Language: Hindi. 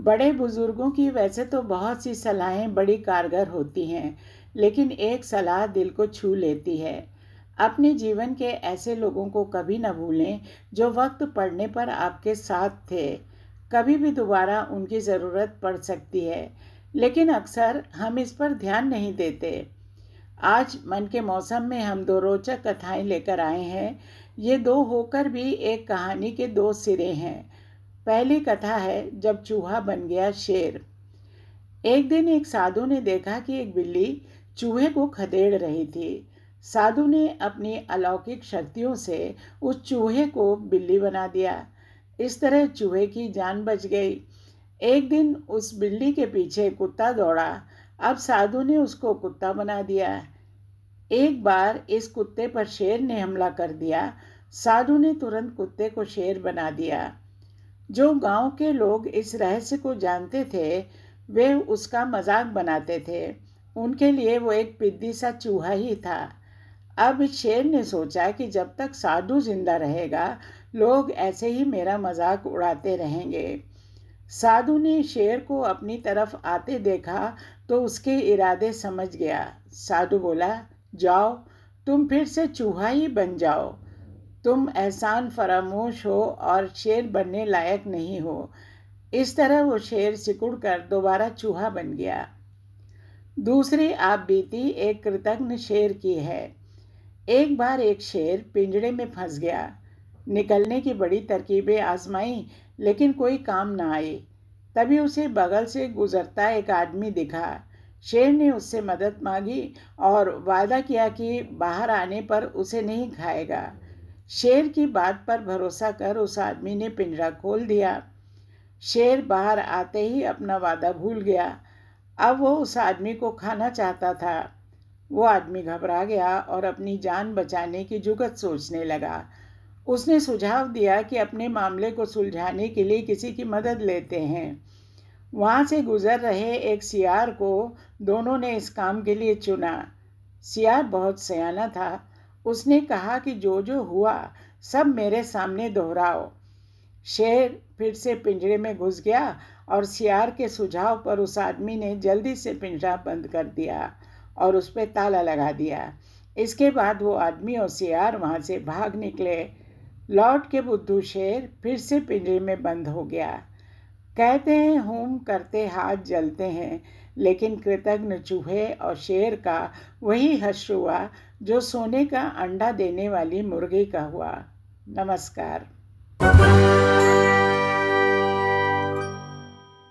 बड़े बुजुर्गों की वैसे तो बहुत सी सलाहें बड़ी कारगर होती हैं, लेकिन एक सलाह दिल को छू लेती है। अपने जीवन के ऐसे लोगों को कभी न भूलें जो वक्त पड़ने पर आपके साथ थे। कभी भी दोबारा उनकी ज़रूरत पड़ सकती है, लेकिन अक्सर हम इस पर ध्यान नहीं देते। आज मन के मौसम में हम दो रोचक कथाएं लेकर आए हैं। ये दो होकर भी एक कहानी के दो सिरे हैं। पहली कथा है जब चूहा बन गया शेर। एक दिन एक साधु ने देखा कि एक बिल्ली चूहे को खदेड़ रही थी। साधु ने अपनी अलौकिक शक्तियों से उस चूहे को बिल्ली बना दिया। इस तरह चूहे की जान बच गई। एक दिन उस बिल्ली के पीछे कुत्ता दौड़ा। अब साधु ने उसको कुत्ता बना दिया। एक बार इस कुत्ते पर शेर ने हमला कर दिया। साधु ने तुरंत कुत्ते को शेर बना दिया। जो गांव के लोग इस रहस्य को जानते थे, वे उसका मजाक बनाते थे। उनके लिए वो एक पिद्दी सा चूहा ही था। अब शेर ने सोचा कि जब तक साधु जिंदा रहेगा, लोग ऐसे ही मेरा मजाक उड़ाते रहेंगे। साधु ने शेर को अपनी तरफ आते देखा तो उसके इरादे समझ गया। साधु बोला, जाओ, तुम फिर से चूहा ही बन जाओ। तुम एहसान फरामोश हो और शेर बनने लायक नहीं हो। इस तरह वो शेर सिकुड़ कर दोबारा चूहा बन गया। दूसरी आप बीती एक कृतज्ञ शेर की है। एक बार एक शेर पिंजड़े में फंस गया। निकलने की बड़ी तरकीबें आजमाई, लेकिन कोई काम ना आई। तभी उसे बगल से गुजरता एक आदमी दिखा। शेर ने उससे मदद मांगी और वादा किया कि बाहर आने पर उसे नहीं खाएगा। शेर की बात पर भरोसा कर उस आदमी ने पिंजरा खोल दिया। शेर बाहर आते ही अपना वादा भूल गया। अब वो उस आदमी को खाना चाहता था। वो आदमी घबरा गया और अपनी जान बचाने की जुगत सोचने लगा। उसने सुझाव दिया कि अपने मामले को सुलझाने के लिए किसी की मदद लेते हैं। वहाँ से गुजर रहे एक सियार को दोनों ने इस काम के लिए चुना। सियार बहुत सयाना था। उसने कहा कि जो जो हुआ सब मेरे सामने दोहराओ। शेर फिर से पिंजरे में घुस गया और सियार के सुझाव पर उस आदमी ने जल्दी से पिंजरा बंद कर दिया और उस पर ताला लगा दिया। इसके बाद वो आदमी और सियार वहाँ से भाग निकले। लौट के बुद्धू शेर फिर से पिंजरे में बंद हो गया। कहते हैं होम करते हाथ जलते हैं, लेकिन कृतज्ञ चूहे और शेर का वही हश्र हुआ जो सोने का अंडा देने वाली मुर्गी का हुआ। नमस्कार।